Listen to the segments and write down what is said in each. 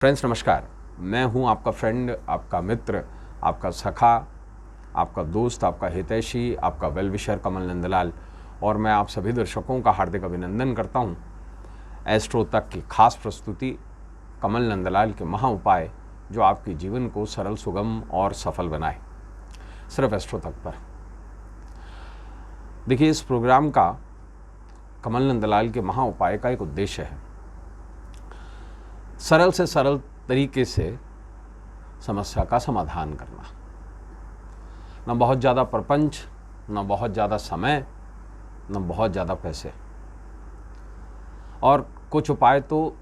Friends नमस्कार, मैं हूं आपका फ्रेंड, आपका मित्र, आपका सखा, आपका दोस्त, आपका हितैषी, आपका वेल विशर कमल नंदलाल। और मैं आप सभी दर्शकों का हार्दिक अभिनंदन करता हूं एस्ट्रो तक की खास प्रस्तुति कमल नंदलाल के महा उपाय, जो आपके जीवन को सरल, सुगम और सफल बनाए, सिर्फ एस्ट्रो तक पर। देखिए, इस प्रोग्राम का, कमल नंदलाल के महा उपाय का एक उद्देश्य है सरल से सरल तरीके से समस्या का समाधान करना। न बहुत ज़्यादा प्रपंच, न बहुत ज़्यादा समय, न बहुत ज़्यादा पैसे। और कुछ उपाय तो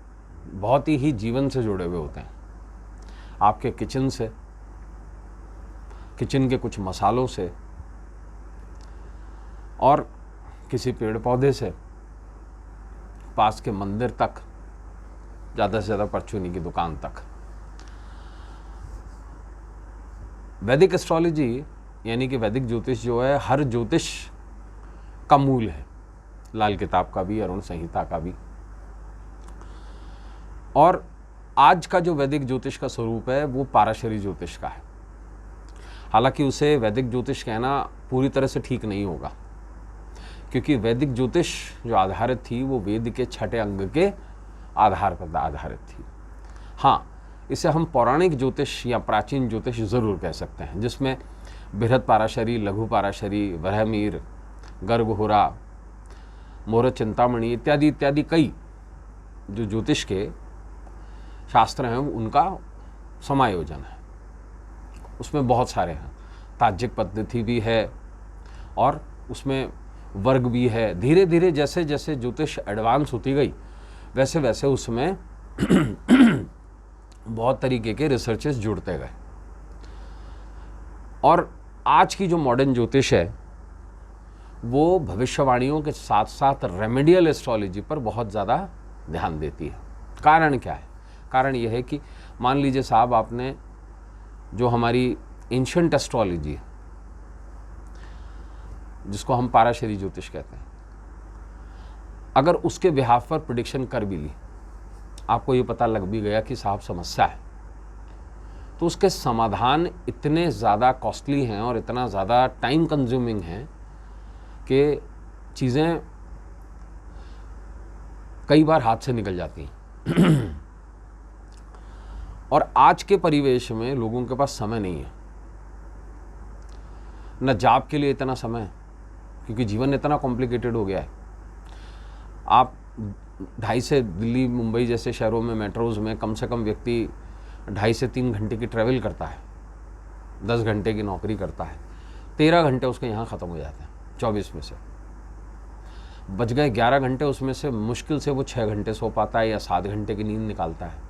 बहुत ही जीवन से जुड़े हुए होते हैं, आपके किचन से, किचन के कुछ मसालों से, और किसी पेड़ पौधे से, पास के मंदिर तक, ज़्यादा से ज़्यादा परचूनी की दुकान तक। वैदिक एस्ट्रोलॉजी यानी कि वैदिक ज्योतिष जो है, हर ज्योतिष का मूल है, लाल किताब का भी, अरुण संहिता का भी। और आज का जो वैदिक ज्योतिष का स्वरूप है वो पाराशरी ज्योतिष का है। हालांकि उसे वैदिक ज्योतिष कहना पूरी तरह से ठीक नहीं होगा, क्योंकि वैदिक ज्योतिष जो आधारित थी वो वेद के छठे अंग के आधार पर आधारित थी। हाँ, इसे हम पौराणिक ज्योतिष या प्राचीन ज्योतिष ज़रूर कह सकते हैं, जिसमें बृहद पाराशरी, लघु पाराशरी, वरहमीर, गर्गहोरा, मुहूर्त चिंतामणि इत्यादि इत्यादि कई जो ज्योतिष के शास्त्र हैं उनका समायोजन है। उसमें बहुत सारे हैं, ताज्जिक पद्धति भी है और उसमें वर्ग भी है। धीरे धीरे जैसे जैसे ज्योतिष एडवांस होती गई वैसे वैसे उसमें बहुत तरीके के रिसर्चेस जुड़ते गए। और आज की जो मॉडर्न ज्योतिष है वो भविष्यवाणियों के साथ साथ रेमेडियल एस्ट्रोलॉजी पर बहुत ज़्यादा ध्यान देती है। कारण क्या है? कारण यह है कि मान लीजिए साहब, आपने जो हमारी एंशिएंट एस्ट्रोलॉजी है, जिसको हम पाराशरी ज्योतिष कहते हैं, अगर उसके बिहाफ पर प्रेडिक्शन कर भी ली, आपको ये पता लग भी गया कि साहब समस्या है, तो उसके समाधान इतने ज़्यादा कॉस्टली हैं और इतना ज़्यादा टाइम कंज्यूमिंग हैं कि चीज़ें कई बार हाथ से निकल जाती हैं। और आज के परिवेश में लोगों के पास समय नहीं है, न जॉब के लिए इतना समय है, क्योंकि जीवन इतना कॉम्प्लिकेटेड हो गया है। आप 2.5 से दिल्ली, मुंबई जैसे शहरों में, मेट्रोज़ में कम से कम व्यक्ति 2.5 से 3 घंटे की ट्रैवल करता है, 10 घंटे की नौकरी करता है, 13 घंटे उसके यहाँ ख़त्म हो जाते हैं। 24 में से बच गए 11 घंटे, उसमें से मुश्किल से वो 6 घंटे सो पाता है या 7 घंटे की नींद निकालता है।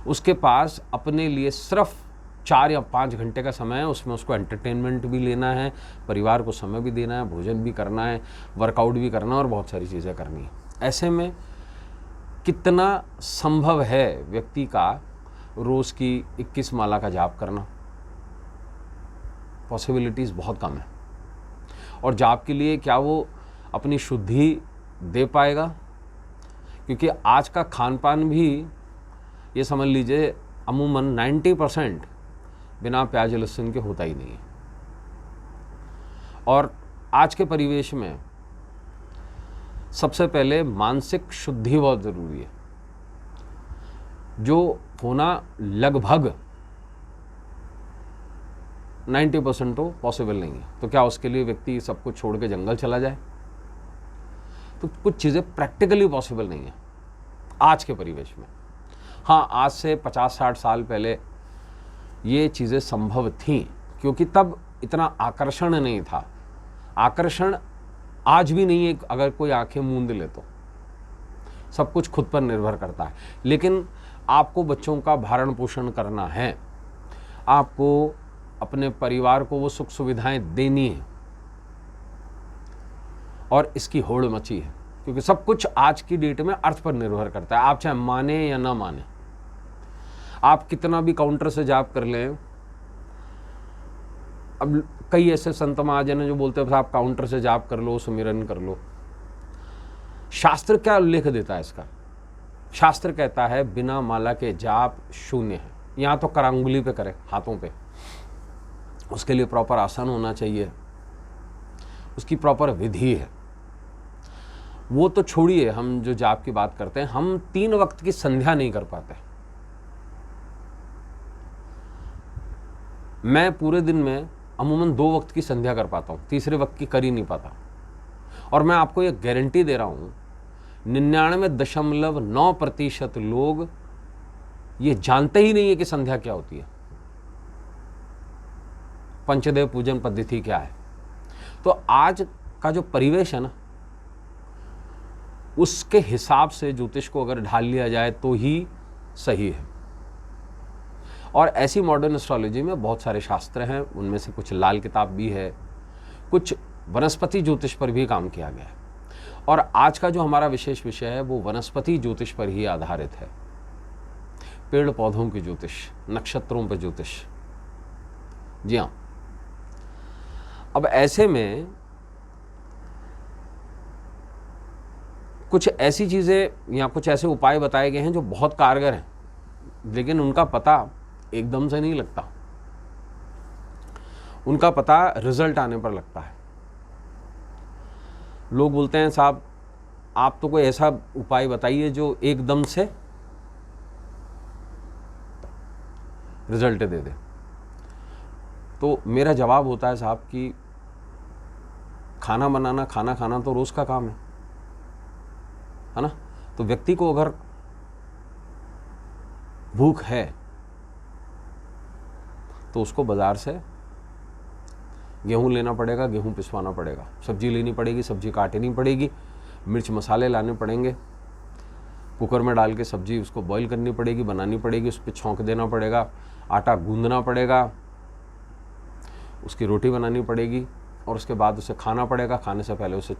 उसके पास अपने लिए सिर्फ 4 या 5 घंटे का समय है, उसमें उसको एंटरटेनमेंट भी लेना है, परिवार को समय भी देना है, भोजन भी करना है, वर्कआउट भी करना है और बहुत सारी चीज़ें करनी है। ऐसे में कितना संभव है व्यक्ति का रोज़ की 21 माला का जाप करना? पॉसिबिलिटीज़ बहुत कम है। और जाप के लिए क्या वो अपनी शुद्धि दे पाएगा? क्योंकि आज का खान पान भी, ये समझ लीजिए, अमूमन 90% बिना प्याज लहसुन के होता ही नहीं है। और आज के परिवेश में सबसे पहले मानसिक शुद्धि बहुत ज़रूरी है, जो होना लगभग 90% तो पॉसिबल नहीं है। तो क्या उसके लिए व्यक्ति सब कुछ छोड़ के जंगल चला जाए? तो कुछ चीज़ें प्रैक्टिकली पॉसिबल नहीं है आज के परिवेश में। हाँ, आज से 50-60 साल पहले ये चीज़ें संभव थीं, क्योंकि तब इतना आकर्षण नहीं था। आकर्षण आज भी नहीं है, अगर कोई आंखें मूंद ले तो सब कुछ खुद पर निर्भर करता है। लेकिन आपको बच्चों का भरण पोषण करना है, आपको अपने परिवार को वो सुख सुविधाएं देनी है, और इसकी होड़ मची है, क्योंकि सब कुछ आज की डेट में अर्थ पर निर्भर करता है। आप चाहे माने या ना माने, आप कितना भी काउंटर से जाप कर लें। अब कई ऐसे संत महाजन हैं जो बोलते हैं आप काउंटर से जाप कर लो, सुमिरन कर लो। शास्त्र क्या उल्लेख देता है इसका? शास्त्र कहता है बिना माला के जाप शून्य है। यहाँ तो करांगुली पे करे, हाथों पे, उसके लिए प्रॉपर आसन होना चाहिए, उसकी प्रॉपर विधि है। वो तो छोड़िए, हम जो जाप की बात करते हैं, हम 3 वक्त की संध्या नहीं कर पाते। मैं पूरे दिन में अमूमन 2 वक्त की संध्या कर पाता हूँ, तीसरे वक्त की कर ही नहीं पाता। और मैं आपको ये गारंटी दे रहा हूँ 99.9% लोग ये जानते ही नहीं है कि संध्या क्या होती है, पंचदेव पूजन पद्धति क्या है। तो आज का जो परिवेश है ना, उसके हिसाब से ज्योतिष को अगर ढाल लिया जाए तो ही सही है। और ऐसी मॉडर्न एस्ट्रोलॉजी में बहुत सारे शास्त्र हैं, उनमें से कुछ लाल किताब भी है, कुछ वनस्पति ज्योतिष पर भी काम किया गया है। और आज का जो हमारा विशेष विषय है वो वनस्पति ज्योतिष पर ही आधारित है। पेड़ पौधों की ज्योतिष, नक्षत्रों पर ज्योतिष। जी हाँ। अब ऐसे में कुछ ऐसी चीज़ें या कुछ ऐसे उपाय बताए गए हैं जो बहुत कारगर हैं, लेकिन उनका पता एकदम से नहीं लगता, उनका पता रिजल्ट आने पर लगता है। लोग बोलते हैं साहब आप तो कोई ऐसा उपाय बताइए जो एकदम से रिजल्ट दे दे। तो मेरा जवाब होता है साहब कि खाना बनाना, खाना खाना तो रोज का काम है ना। तो व्यक्ति को अगर भूख है तो उसको बाजार से गेहूं लेना पड़ेगा, गेहूं पिसवाना पड़ेगा, सब्जी लेनी पड़ेगी, सब्जी काटनी पड़ेगी, मिर्च मसाले लाने पड़ेंगे, कुकर में डाल के सब्जी उसको बॉईल करनी पड़ेगी, बनानी पड़ेगी, उस पर छौंक देना पड़ेगा, आटा गूंदना पड़ेगा, उसकी रोटी बनानी पड़ेगी और उसके बाद उसे खाना पड़ेगा। खाने से पहले उसको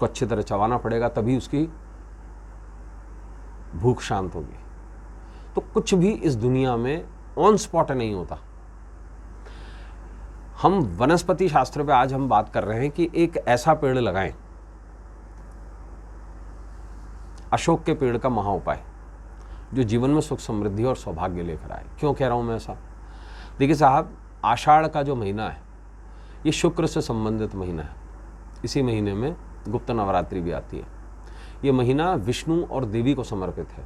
अच्छी तरह चबाना पड़ेगा, तभी उसकी भूख शांत होगी। तो कुछ भी इस दुनिया में ऑन स्पॉट नहीं होता। हम वनस्पति शास्त्र पे आज हम बात कर रहे हैं कि एक ऐसा पेड़ लगाएं, अशोक के पेड़ का महा उपाय, जो जीवन में सुख समृद्धि और सौभाग्य लेकर आए। क्यों कह रहा हूं मैं ऐसा? देखिए साहब, आषाढ़ का जो महीना है ये शुक्र से संबंधित महीना है। इसी महीने में गुप्त नवरात्रि भी आती है। ये महीना विष्णु और देवी को समर्पित है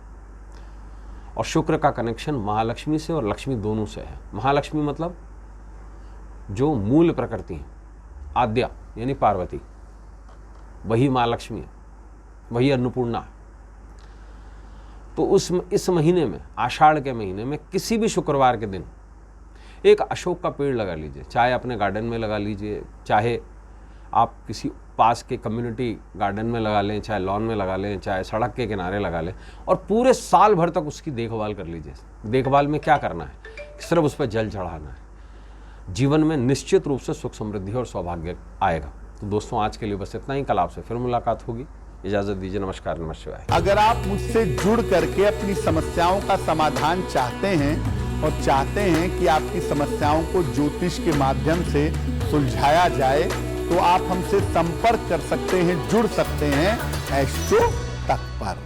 और शुक्र का कनेक्शन महालक्ष्मी से और लक्ष्मी दोनों से है। महालक्ष्मी मतलब जो मूल प्रकृति है, आद्या यानी पार्वती, वही माँ लक्ष्मी है, वही अन्नपूर्णा है। तो इस महीने में, आषाढ़ के महीने में, किसी भी शुक्रवार के दिन एक अशोक का पेड़ लगा लीजिए। चाहे अपने गार्डन में लगा लीजिए, चाहे आप किसी पास के कम्युनिटी गार्डन में लगा लें, चाहे लॉन में लगा लें, चाहे सड़क के किनारे लगा लें, और पूरे साल भर तक उसकी देखभाल कर लीजिए। देखभाल में क्या करना है? सिर्फ उस पर जल चढ़ाना है। जीवन में निश्चित रूप से सुख समृद्धि और सौभाग्य आएगा। तो दोस्तों, आज के लिए बस इतना ही। कल आपसे फिर मुलाकात होगी। इजाजत दीजिए। नमस्कार, नमः शिवाय। अगर आप मुझसे जुड़ करके अपनी समस्याओं का समाधान चाहते हैं और चाहते हैं कि आपकी समस्याओं को ज्योतिष के माध्यम से सुलझाया जाए, तो आप हमसे संपर्क कर सकते हैं, जुड़ सकते हैं एस्ट्रो तक पर।